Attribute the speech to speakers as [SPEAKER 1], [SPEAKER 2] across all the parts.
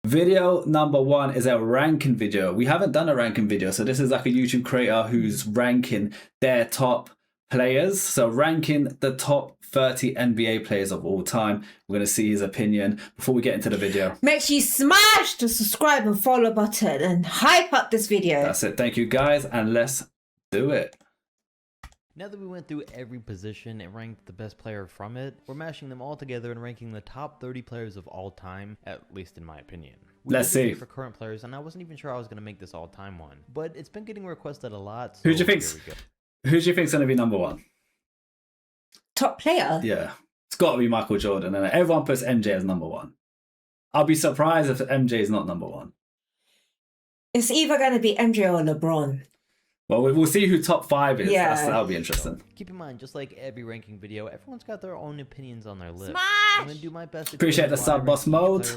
[SPEAKER 1] Video number 1 is a ranking video. We haven't done a ranking video, so this is like a YouTube creator who's ranking their top players. So ranking the top 30 NBA players of all time. We're going to see his opinion before we get into the video.
[SPEAKER 2] Make sure you smash the subscribe and follow button and hype up this video.
[SPEAKER 1] That's it. Thank you guys, and let's do it.
[SPEAKER 3] Now that we went through every position and ranked the best player from it, we're mashing them all together and ranking the top 30 players of all time, at least in my opinion.
[SPEAKER 1] Let's see.
[SPEAKER 3] For current players, and I wasn't even sure I was going to make this all-time one, but it's been getting requested a lot. So
[SPEAKER 1] Who do you think's going to be number 1?
[SPEAKER 2] Top player?
[SPEAKER 1] Yeah. It's got to be Michael Jordan, and everyone puts MJ as number 1. I'll be surprised if MJ is not number 1.
[SPEAKER 2] It's either going to be MJ or LeBron.
[SPEAKER 1] Well, we'll see who top 5 is.
[SPEAKER 2] Yeah.
[SPEAKER 1] That'll be interesting.
[SPEAKER 3] Keep in mind, just like every ranking video, everyone's got their own opinions on their list.
[SPEAKER 2] Smash!
[SPEAKER 3] I'm going to do my best to
[SPEAKER 1] Appreciate the sub boss mode.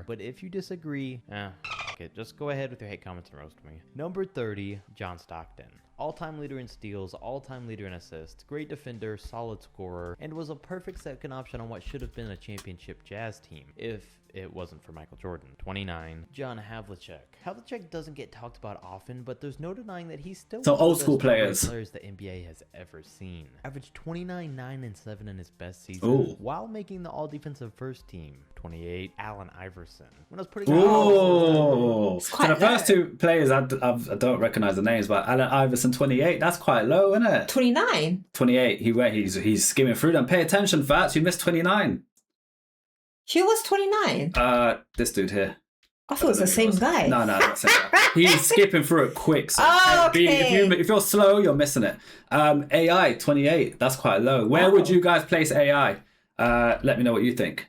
[SPEAKER 3] But if you disagree, okay, just go ahead with your hate comments and roast me. Number 30, John Stockton. All-time leader in steals, all-time leader in assists, great defender, solid scorer, and was a perfect second option on what should have been a championship Jazz team, if it wasn't for Michael Jordan. 29, John Havlicek. Havlicek doesn't get talked about often, but there's no denying that he's still
[SPEAKER 1] so
[SPEAKER 3] one of
[SPEAKER 1] old
[SPEAKER 3] the
[SPEAKER 1] school
[SPEAKER 3] best
[SPEAKER 1] players
[SPEAKER 3] the NBA has ever seen. Averaged 29, 9, and 7 in his best season,
[SPEAKER 1] Ooh.
[SPEAKER 3] while making the all-defensive first team. 28, Allen Iverson. When I was putting
[SPEAKER 1] so the first 2 players, I don't recognize the names, but Allen Iverson 28, that's quite low, isn't it?
[SPEAKER 2] 29?
[SPEAKER 1] 28, he's skimming through them. Pay attention, Fats, you missed 29.
[SPEAKER 2] Who was 29?
[SPEAKER 1] This dude here.
[SPEAKER 2] I thought it was the same guy.
[SPEAKER 1] No, not the same guy. He's skipping through it quick. So
[SPEAKER 2] okay.
[SPEAKER 1] if you're slow, you're missing it. AI 28, that's quite low. Where would you guys place AI? Let me know what you think.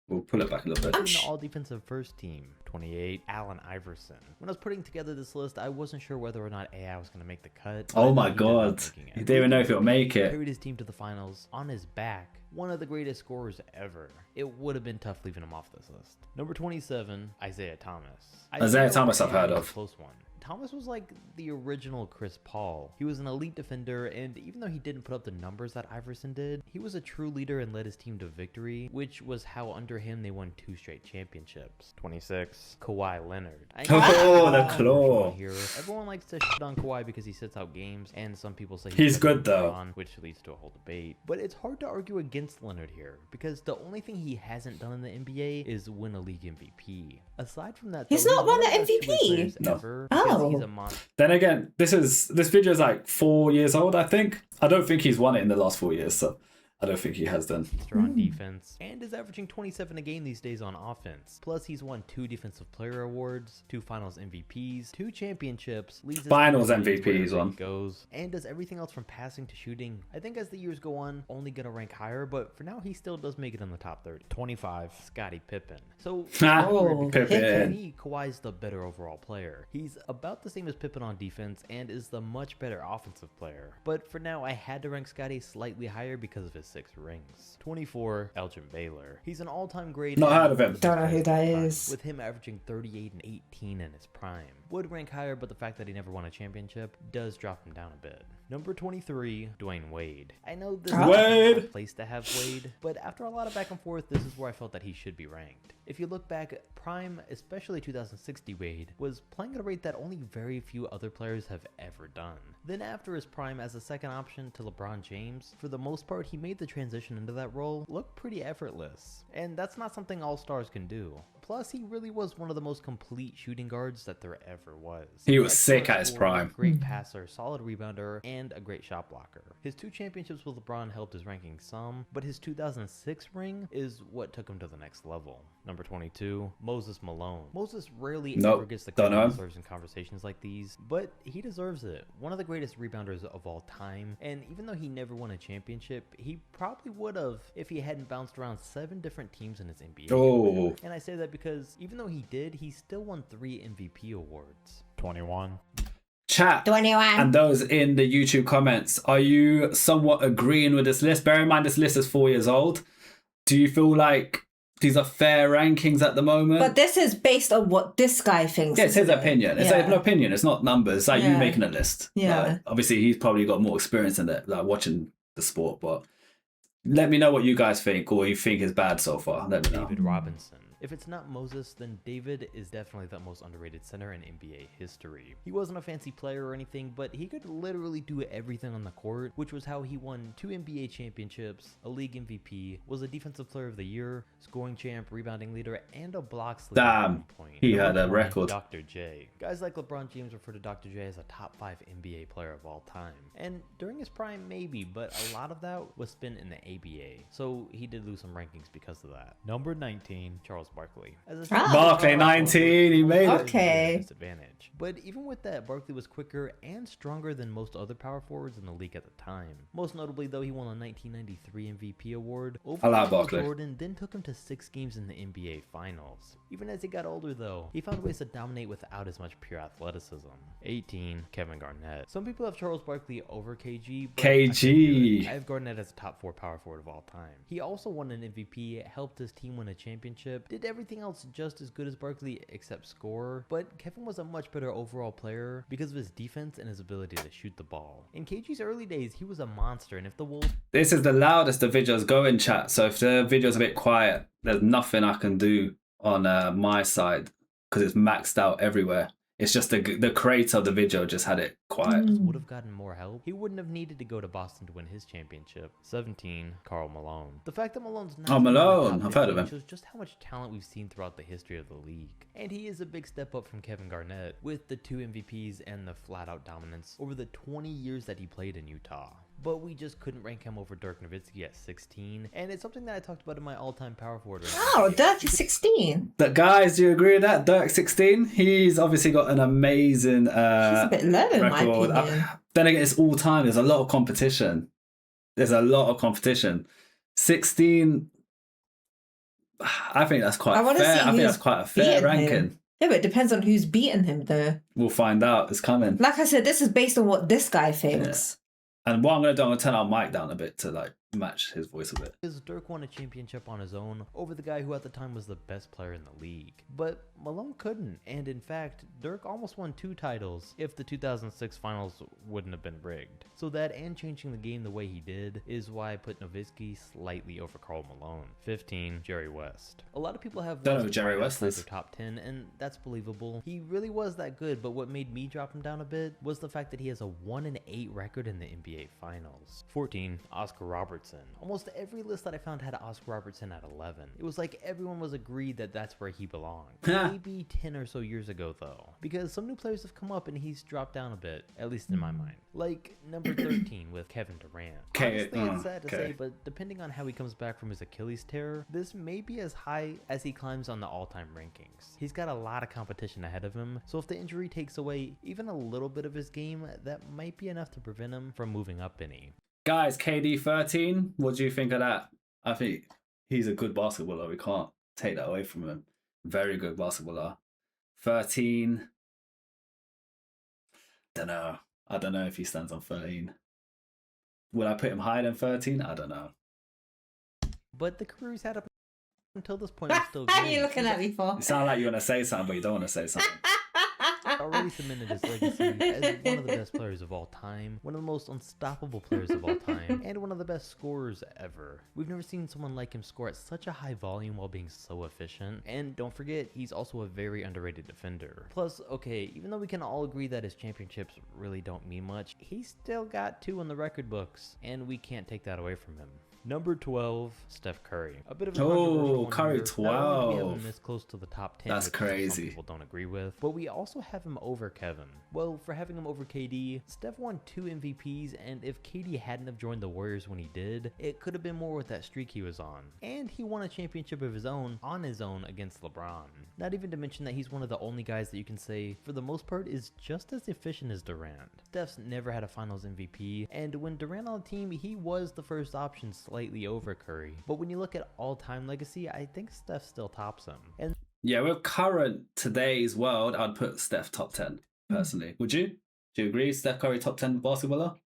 [SPEAKER 1] We'll pull it back a little bit.
[SPEAKER 3] In the all-defensive first team. 28, Allen Iverson. When I was putting together this list, I wasn't sure whether or not AI was going to make the cut.
[SPEAKER 1] Oh my god. You didn't even know if he'll make it.
[SPEAKER 3] Carried his team to the finals on his back. One of the greatest scorers ever. It would have been tough leaving him off this list. Number 27, Isaiah Thomas.
[SPEAKER 1] Isaiah Thomas I've heard of.
[SPEAKER 3] Close one. Thomas was like the original Chris Paul. He was an elite defender, and even though he didn't put up the numbers that Iverson did, he was a true leader and led his team to victory, which was how under him they won 2 straight championships. 26, Kawhi Leonard.
[SPEAKER 1] Oh, the claw.
[SPEAKER 3] Here. Everyone likes to shit on Kawhi because he sits out games, and some people say
[SPEAKER 1] he's good though,
[SPEAKER 3] which leads to a whole debate. But it's hard to argue against Leonard here, because the only thing he hasn't done in the NBA is win a league MVP. Aside from that,
[SPEAKER 2] he's not won an MVP.
[SPEAKER 1] No.
[SPEAKER 3] He's a monster.
[SPEAKER 1] Then again, this video is like 4 years old, I think. I don't think he's won it in the last 4 years, so I don't think he has done.
[SPEAKER 3] On defense, and is averaging 27 a game these days on offense. Plus, he's won 2 Defensive Player Awards, 2 Finals MVPs, 2 championships, leads
[SPEAKER 1] Finals MVPs on
[SPEAKER 3] goes, and does everything else from passing to shooting. I think as the years go on, only gonna rank higher, but for now, he still does make it in the top 30. 25, Scottie Pippen. So,
[SPEAKER 1] Pippen.
[SPEAKER 3] To me, Kawhi's the better overall player. He's about the same as Pippen on defense and is the much better offensive player. But for now, I had to rank Scottie slightly higher because of his 6 rings. 24, Elgin Baylor. He's an all-time great.
[SPEAKER 1] Not heard of him.
[SPEAKER 2] Don't know who that is.
[SPEAKER 3] With him averaging 38 and 18 in his prime. Would rank higher, but the fact that he never won a championship does drop him down a bit. Number 23, Dwayne Wade. I know this is a place to have Wade, but after a lot of back and forth, this is where I felt that he should be ranked. If you look back, prime, especially 2060 Wade, was playing at a rate that only very few other players have ever done. Then after his prime as a second option to LeBron James, for the most part he made the transition into that role look pretty effortless. And that's not something all stars can do. Plus, he really was one of the most complete shooting guards that there ever was.
[SPEAKER 1] He was sick at his prime.
[SPEAKER 3] Great passer, solid rebounder, and a great shot blocker. His 2 championships with LeBron helped his ranking some, but his 2006 ring is what took him to the next level. Number 22, Moses Malone. Moses rarely ever gets the credit he deserves in conversations like these, but he deserves it. One of the greatest rebounders of all time, and even though he never won a championship, he probably would have if he hadn't bounced around 7 different teams in his NBA career. And I say that because even though he did, he still won 3 MVP awards. 21.
[SPEAKER 1] Chat
[SPEAKER 2] 21.
[SPEAKER 1] And those in the YouTube comments, are you somewhat agreeing with this list? Bear in mind this list is 4 years old. Do you feel like these are fair rankings at the moment?
[SPEAKER 2] But this is based on what this guy thinks.
[SPEAKER 1] Yeah, it's his opinion. It's an opinion. It's not numbers. It's like you making a list.
[SPEAKER 2] Yeah.
[SPEAKER 1] Obviously, he's probably got more experience in it, like watching the sport. But let me know what you guys think, or you think is bad so far. Let me know.
[SPEAKER 3] David Robinson. If it's not Moses, then David is definitely the most underrated center in NBA history. He wasn't a fancy player or anything, but he could literally do everything on the court, which was how he won 2 NBA championships, a league MVP, was a defensive player of the year, scoring champ, rebounding leader, and a blocks leader.
[SPEAKER 1] Damn, he had a record.
[SPEAKER 3] Dr. J. Guys like LeBron James refer to Dr. J as a top 5 NBA player of all time. And during his prime, maybe, but a lot of that was spent in the ABA. So he did lose some rankings because of that. Number 19, Charles Barkley.
[SPEAKER 1] Barkley 19, he made it.
[SPEAKER 2] Okay.
[SPEAKER 3] Disadvantage. But even with that, Barkley was quicker and stronger than most other power forwards in the league at the time. Most notably, though, he won a 1993 MVP award over
[SPEAKER 1] Barkley.
[SPEAKER 3] Jordan, then took him to 6 games in the NBA Finals. Even as he got older, though, he found ways to dominate without as much pure athleticism. 18, Kevin Garnett. Some people have Charles Barkley over KG. But I have Garnett as a top 4 power forward of all time. He also won an MVP, helped his team win a championship, did everything else just as good as Barkley except score, but Kevin was a much better overall player because of his defense and his ability to shoot the ball. In KG's early days, he was a monster, and if the Wolves...
[SPEAKER 1] This is the loudest the videos go in chat, so if the video's a bit quiet, there's nothing I can do on my side because it's maxed out everywhere. It's just the creator of the video just had it quiet.
[SPEAKER 3] Would have gotten more help. He wouldn't have needed to go to Boston to win his championship. 17, Karl Malone. The fact that Malone's not
[SPEAKER 1] Malone, I've heard of him.
[SPEAKER 3] shows just how much talent we've seen throughout the history of the league. And he is a big step up from Kevin Garnett with the 2 MVPs and the flat-out dominance over the 20 years that he played in Utah. But we just couldn't rank him over Dirk Nowitzki at 16, and it's something that I talked about in my all-time power forward ranking.
[SPEAKER 2] Oh, Dirk is 16.
[SPEAKER 1] Guys, do you agree with that? Dirk 16? He's obviously got an amazing
[SPEAKER 2] He's a bit low in my
[SPEAKER 1] record.
[SPEAKER 2] opinion.
[SPEAKER 1] Then again, it's all time. There's a lot of competition. 16, I think that's quite fair. I think that's quite a fair ranking.
[SPEAKER 2] Yeah, but it depends on who's beaten him, though.
[SPEAKER 1] We'll find out. It's coming.
[SPEAKER 2] Like I said, this is based on what this guy thinks.
[SPEAKER 1] Yeah. And what I'm going to do, I'm going to turn our mic down a bit to like match his voice a bit.
[SPEAKER 3] Because Dirk won a championship on his own over the guy who at the time was the best player in the league. But Malone couldn't. And in fact, Dirk almost won 2 titles if the 2006 finals wouldn't have been rigged. So that and changing the game the way he did is why I put Nowitzki slightly over Karl Malone. 15, Jerry West. A lot of people have
[SPEAKER 1] don't know who Jerry West is.
[SPEAKER 3] Their top 10, and that's believable. He really was that good, but what made me drop him down a bit was the fact that he has a 1-8 record in the NBA Finals. 14, Oscar Robertson. Almost every list that I found had Oscar Robertson at 11. It was like everyone was agreed that that's where he belonged. Maybe 10 or so years ago though, because some new players have come up and he's dropped down a bit, at least in my mind. Like number 13 with Kevin Durant. Honestly, it's sad to say, but depending on how he comes back from his Achilles tear, this may be as high as he climbs on the all-time rankings. He's got a lot of competition ahead of him, so if the injury takes away even a little bit of his game, that might be enough to prevent him from moving up any.
[SPEAKER 1] Guys, KD 13, what do you think of that? I think he's a good basketballer. We can't take that away from him. Very good basketballer. 13. I don't know if he stands on 13. Would I put him higher than 13? I don't know.
[SPEAKER 3] But the career he's had up until this point is still good.
[SPEAKER 2] What are you looking at me for?
[SPEAKER 1] You sound like you want to say something, but you don't want to say something.
[SPEAKER 3] Already cemented his legacy as one of the best players of all time, one of the most unstoppable players of all time, and one of the best scorers ever. We've never seen someone like him score at such a high volume while being so efficient, and don't forget, he's also a very underrated defender. Plus, okay, even though we can all agree that his championships really don't mean much, he's still got 2 in the record books, and we can't take that away from him. Number 12, Steph Curry. A bit of a controversial one
[SPEAKER 1] Curry
[SPEAKER 3] here.
[SPEAKER 1] 12.
[SPEAKER 3] Not only do we have him this close to the top 10,
[SPEAKER 1] That's
[SPEAKER 3] which
[SPEAKER 1] crazy.
[SPEAKER 3] some people don't agree with, but we also have him over Kevin. Well, for having him over KD, Steph won 2 MVPs, and if KD hadn't have joined the Warriors when he did, it could have been more with that streak he was on. And he won a championship of his own on his own against LeBron. Not even to mention that he's one of the only guys that you can say, for the most part, is just as efficient as Durant. Steph's never had a Finals MVP, and when Durant on the team, he was the first option slightly over Curry. But when you look at all-time legacy, I think Steph still tops him. And
[SPEAKER 1] yeah, with current today's world, I'd put Steph top 10 personally. Would you? Do you agree? Steph Curry top 10 basketballer?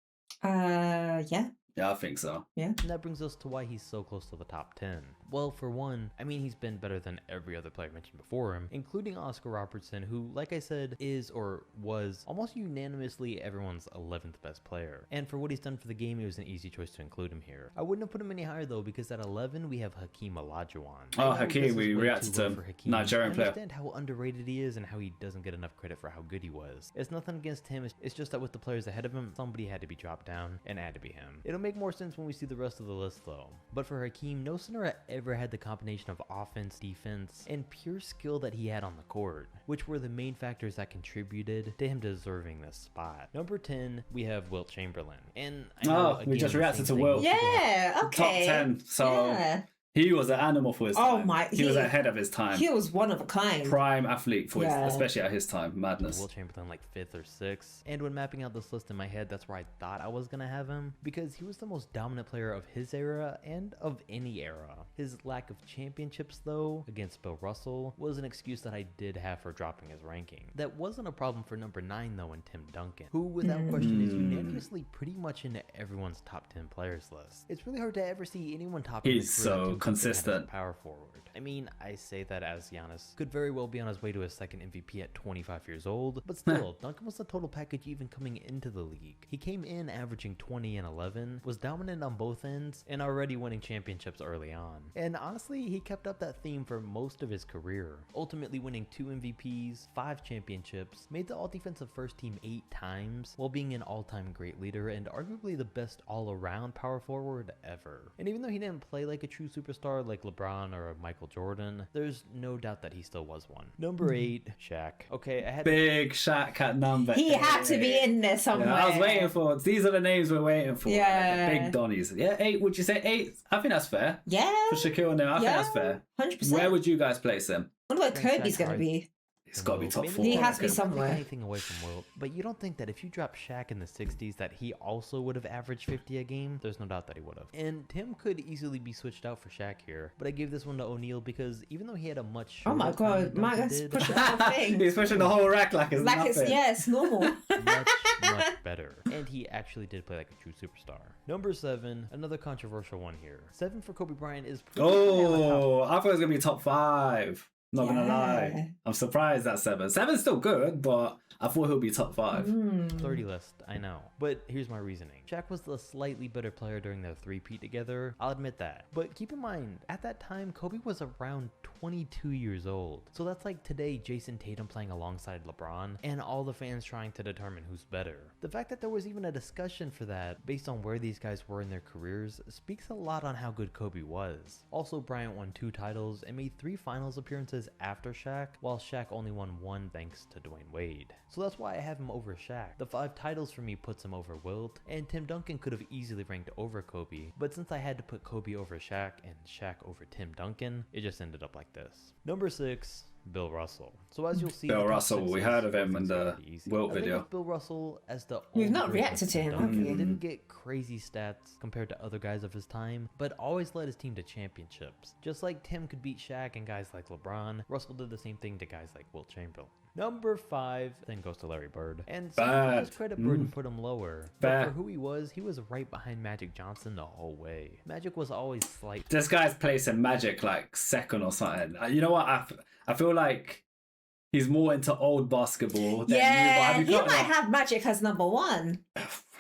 [SPEAKER 2] Yeah.
[SPEAKER 1] Yeah, I think so.
[SPEAKER 2] Yeah.
[SPEAKER 3] And that brings us to why he's so close to the top 10. Well, for one, I mean, he's been better than every other player mentioned before him, including Oscar Robertson, who, like I said, is or was almost unanimously everyone's 11th best player. And for what he's done for the game, it was an easy choice to include him here. I wouldn't have put him any higher though, because at 11 we have Hakeem Olajuwon.
[SPEAKER 1] Oh, Hakeem, we reacted to him. Nigerian player.
[SPEAKER 3] I understand how underrated he is and how he doesn't get enough credit for how good he was. It's nothing against him, it's just that with the players ahead of him, somebody had to be dropped down, and it had to be him. It'll make more sense when we see the rest of the list though. But for Hakeem, no center ever had the combination of offense, defense, and pure skill that he had on the court, which were the main factors that contributed to him deserving this spot. Number 10, we have Wilt Chamberlain. And I know, again,
[SPEAKER 1] we just reacted to Wilt.
[SPEAKER 2] Yeah, okay.
[SPEAKER 1] Top 10. So
[SPEAKER 2] Yeah.
[SPEAKER 1] he was an animal for his time. He was ahead of his time.
[SPEAKER 2] He was one of a kind.
[SPEAKER 1] Prime athlete for his, especially at his time. Madness.
[SPEAKER 3] Wilt Chamberlain like 5th or 6th. And when mapping out this list in my head, that's where I thought I was going to have him, because he was the most dominant player of his era and of any era. His lack of championships though, against Bill Russell, was an excuse that I did have for dropping his ranking. That wasn't a problem for number 9 though in Tim Duncan, who without question is unanimously pretty much in everyone's top 10 players list. It's really hard to ever see anyone top him.
[SPEAKER 1] He's so consistent.
[SPEAKER 3] Power forward. I mean, I say that as Giannis could very well be on his way to his second MVP at 25 years old, but still, Duncan was the total package even coming into the league. He came in averaging 20 and 11, was dominant on both ends, and already winning championships early on. And honestly, he kept up that theme for most of his career, ultimately winning 2 MVPs, 5 championships, made the all-defensive first team 8 times, while being an all-time great leader and arguably the best all-around power forward ever. And even though he didn't play like a true superstar like LeBron or Michael Jordan, there's no doubt that he still was one. Number 8, Shaq. Okay, I had
[SPEAKER 1] Big Shaq at number 8.
[SPEAKER 2] He had to be in there somewhere.
[SPEAKER 1] Yeah, I was waiting for. These are the names we're waiting for.
[SPEAKER 2] Yeah.
[SPEAKER 1] Like the big Donnies. Yeah, 8. Would you say 8? I think that's fair.
[SPEAKER 2] Yeah.
[SPEAKER 1] For Shaquille O'Neal, I think that's fair.
[SPEAKER 2] 100%.
[SPEAKER 1] Where would you guys place him?
[SPEAKER 2] What about Kobe's going to be?
[SPEAKER 1] It's got to be top 4.
[SPEAKER 2] He has to be
[SPEAKER 3] Take
[SPEAKER 2] somewhere.
[SPEAKER 3] anything away from Wilt, but you don't think that if you drop Shaq in the 60s that he also would have averaged 50 a game? There's no doubt that he would have. And Tim could easily be switched out for Shaq here, but I gave this one to O'Neal because even though he had a much
[SPEAKER 2] Oh my god, Mike's pushing the whole thing.
[SPEAKER 1] He's pushing the whole rack like it's nothing.
[SPEAKER 2] It's normal.
[SPEAKER 3] much better. And he actually did play like a true superstar. Number 7, another controversial one here. 7 for Kobe Bryant is pretty
[SPEAKER 1] Oh, I thought it was going to be top 5. Not gonna lie, I'm surprised at 7. 7's still good, but I thought he'll be top 5.
[SPEAKER 3] 30 list, I know. But here's my reasoning. Shaq was the slightly better player during their 3-peat together, I'll admit that. But keep in mind, at that time, Kobe was around 22 years old. So that's like today, Jason Tatum playing alongside LeBron, and all the fans trying to determine who's better. The fact that there was even a discussion for that, based on where these guys were in their careers, speaks a lot on how good Kobe was. Also, Bryant won 2 titles and made 3 finals appearances after Shaq, while Shaq only won 1 thanks to Dwayne Wade. So that's why I have him over Shaq. The 5 titles for me puts him over Wilt, and Tim Duncan could have easily ranked over Kobe, but since I had to put Kobe over Shaq and Shaq over Tim Duncan, it just ended up like this. Number 6, Bill Russell. So as you'll see,
[SPEAKER 1] Bill Russell, we heard of him in the Wilt video.
[SPEAKER 3] With Bill Russell as the
[SPEAKER 2] We've not reacted to him, have we?
[SPEAKER 3] He didn't get crazy stats compared to other guys of his time, but always led his team to championships. Just like Tim could beat Shaq and guys like LeBron, Russell did the same thing to guys like Wilt Chamberlain. Number 5 then goes to Larry Bird. And some of his credit Bird and put him lower. But for who he was right behind Magic Johnson the whole way. Magic was always slight.
[SPEAKER 1] This guy's placing Magic like second or something. You know what? I feel like he's more into old basketball than
[SPEAKER 2] he might have Magic as number 1.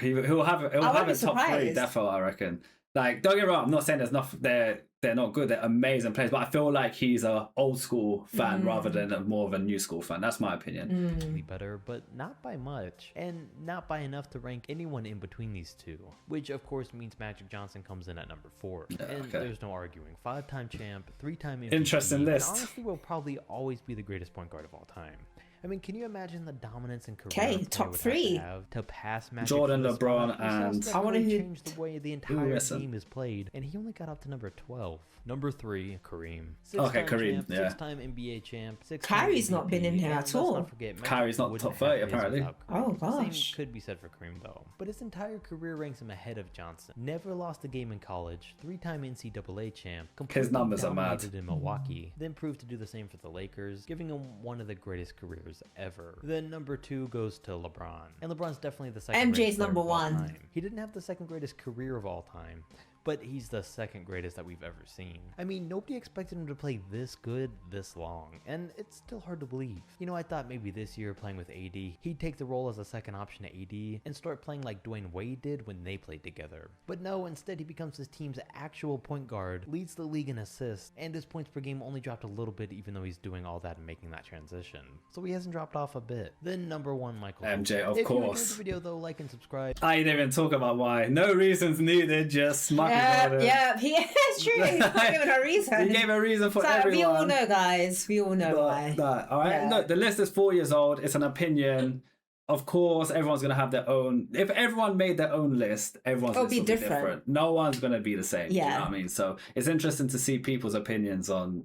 [SPEAKER 1] He'll have a top 3, defo, I reckon. Like, don't get me wrong, I'm not saying there's nothing they're not good, they're amazing players, but I feel like he's a old school fan rather than more of a new school fan. That's my opinion.
[SPEAKER 3] Better, but not by much, and not by enough to rank anyone in between these two, which of course means Magic Johnson comes in at number 4. There's no arguing. 5-time champ, 3-time MVP.
[SPEAKER 1] Interesting list.
[SPEAKER 3] And honestly will probably always be the greatest point guard of all time. I mean, can you imagine the dominance and career
[SPEAKER 2] Okay, top 3
[SPEAKER 3] to pass Magic?
[SPEAKER 1] Jordan, LeBron, and
[SPEAKER 3] I want to change the way the entire game is played, and he only got up to number 12. Number 3, Kareem. 6-time
[SPEAKER 1] Kareem,
[SPEAKER 3] champ,
[SPEAKER 1] yeah.
[SPEAKER 3] 6-time NBA champ.
[SPEAKER 2] Kyrie's not been in here at all.
[SPEAKER 1] Kyrie's not top 30 apparently.
[SPEAKER 2] Oh gosh.
[SPEAKER 3] Same could be said for Kareem though. But his entire career ranks him ahead of Johnson. Never lost a game in college. 3-time NCAA champ.
[SPEAKER 1] His numbers are mad.
[SPEAKER 3] In Milwaukee. Then proved to do the same for the Lakers, giving him one of the greatest careers numbers ever. Then number 2 goes to LeBron. And LeBron's definitely the second
[SPEAKER 2] MJ's
[SPEAKER 3] greatest player
[SPEAKER 2] number
[SPEAKER 3] of all
[SPEAKER 2] 1.
[SPEAKER 3] time. He didn't have the second greatest career of all time, but he's the second greatest that we've ever seen. I mean, nobody expected him to play this good this long, and it's still hard to believe. You know, I thought maybe this year playing with AD, he'd take the role as a second option to AD and start playing like Dwayne Wade did when they played together. But no, instead he becomes his team's actual point guard, leads the league in assists, and his points per game only dropped a little bit even though he's doing all that and making that transition. So he hasn't dropped off a bit. Then number 1, Michael
[SPEAKER 1] MJ, of
[SPEAKER 3] if
[SPEAKER 1] course.
[SPEAKER 3] you enjoyed the video though, like and subscribe.
[SPEAKER 1] I didn't even talk about why. No reasons needed, just Michael Jordan.
[SPEAKER 2] Yeah, it's true. He's not giving a reason.
[SPEAKER 1] He gave a reason for
[SPEAKER 2] So
[SPEAKER 1] everyone.
[SPEAKER 2] we all know, guys. We all know why.
[SPEAKER 1] All right.
[SPEAKER 2] Yeah.
[SPEAKER 1] Look, the list is 4 years old. It's an opinion. Of course, everyone's gonna have their own. If everyone made their own list, everyone's
[SPEAKER 2] It'll
[SPEAKER 1] list
[SPEAKER 2] be
[SPEAKER 1] will be
[SPEAKER 2] different.
[SPEAKER 1] different. No one's gonna be the same.
[SPEAKER 2] Yeah.
[SPEAKER 1] You know what I mean? So it's interesting to see people's opinions on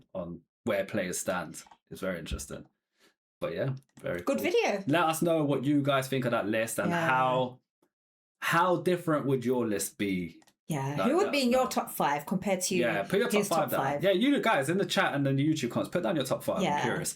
[SPEAKER 1] where players stand. It's very interesting. But yeah, very
[SPEAKER 2] Good
[SPEAKER 1] cool.
[SPEAKER 2] video.
[SPEAKER 1] Let us know what you guys think of that list and
[SPEAKER 2] Yeah.
[SPEAKER 1] how different would your list be?
[SPEAKER 2] Yeah.
[SPEAKER 1] Like
[SPEAKER 2] Who would
[SPEAKER 1] that.
[SPEAKER 2] be in your top 5 compared to
[SPEAKER 1] Yeah, put your top
[SPEAKER 2] his
[SPEAKER 1] 5 down. Yeah, you guys in the chat and then the YouTube comments, put down your top 5.
[SPEAKER 2] Yeah.
[SPEAKER 1] I'm curious.